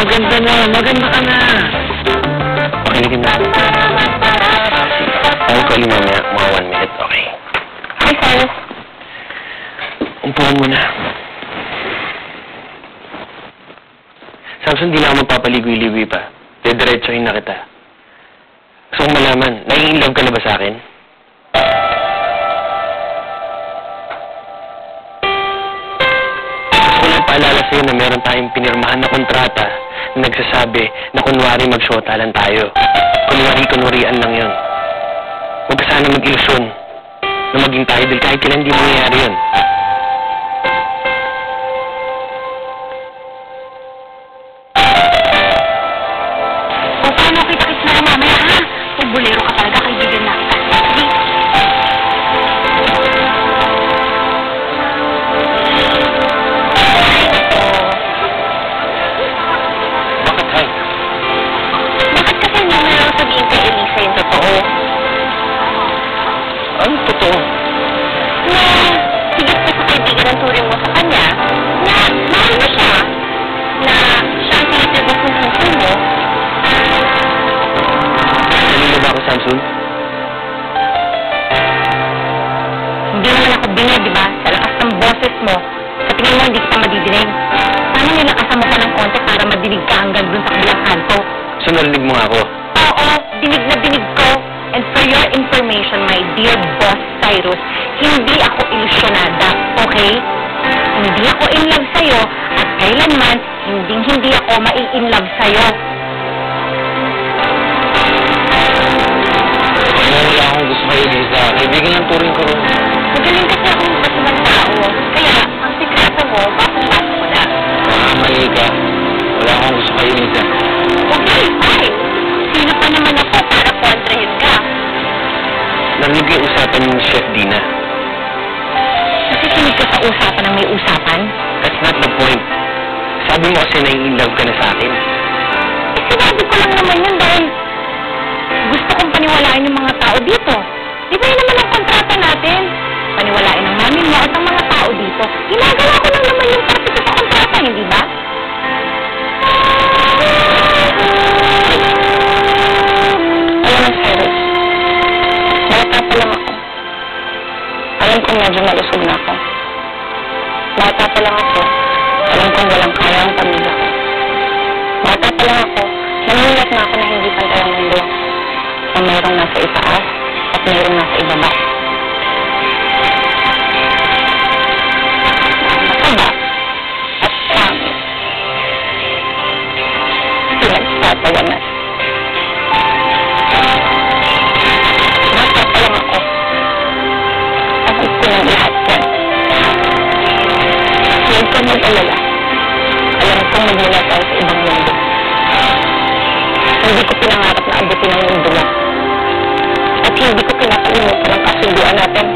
maganda na. Maganda ka na. Pakiligin na. Tawag ko ulit mamaya, mga 1 minute, okay? Hi, Cyrus. Umpukan mo na. Samson, di na ako magpapaligoy-ligoy pa. Dediretsohin na kita. Gusto kong malaman, nai-inlove ka na ba sa akin? Gusto ko lang paalala sa'yo na meron tayong pinirmahan na kontrata na nagsasabi na kunwari mag-shota lang tayo. Kunwari-kunwarian lang yun. Huwag ka sana mag-ilusyon na maging tayo dahil kahit kailan hindi mangyayari yun. Bulero ka talaga, kaibigan na kita. Bakit, Hay? Bakit kasi hindi mo lang sabihin kay Elisa yung totoo? Ano totoo? Na higit ka sa kaibigan ang turing mo sa kanya, na mahal mo siya, na siya ang tinitibok ng puso mo. Kanina ba ako, Samson? Hindi naman ako bingay, di ba? Sa lakas ng boses mo, sa tingin mo hindi kita madidinig. Sana nilakasan mo pa ng konti para madinig ka hanggang dun sa kabilang kanto. So, narinig mo nga ako? Oo, dinig na dinig ko. And for your information, my dear boss Cyrus, hindi ako ilusyonada, okay? Hindi ako in love sa'yo at kailanman hindi ako mai-in love sa'yo. Wala akong gusto kayo, Lisa. Kaibigan lang turing ko rin. Magaling kasi akong pasimang tao. Kaya, ang sikreto mo, pasok mo na. Mali ka. Wala akong gusto kayo, Lisa. Okay, fine. Sino pa naman ako para kontrahin ka? Narinig ko yung usapan ni Chef Dina. Nakikinig ka sa usapan ng may usapan? That's not the point. Sabi mo kasi nai-inlove ka na sa akin. Eh, sinabi ko lang naman yun dahil gusto kong paniwalaan yung mga tao dito. Di ba yun naman ang kontrata natin? Paniwalaan ng mami mo at ang mga tao dito. Ginagawa ko lang naman yung parte ko sa kontrata, hindi ba? Alam mo, Cyrus, bata pa lang ako. Alam kong medyo malusog na ako. Bata pa lang ako. Alam kong walang kaya ang pamilya ko. Bata pa lang ako. Namulat na ako na hindi pantay ang mundo. Na mayroong nasa itaas at mayroong nasa ibaba. Mataba at pangit. Pinagtatawanan. Bata pa lang ako. Alam ko ng lahat yan. Huwag kang mag-alala. Alam kong magmula tayo sa ibang mundo. Hindi ko pinangarap na abutin ang mundo mo. At hindi ko pinakalimutan ang kasunduan natin.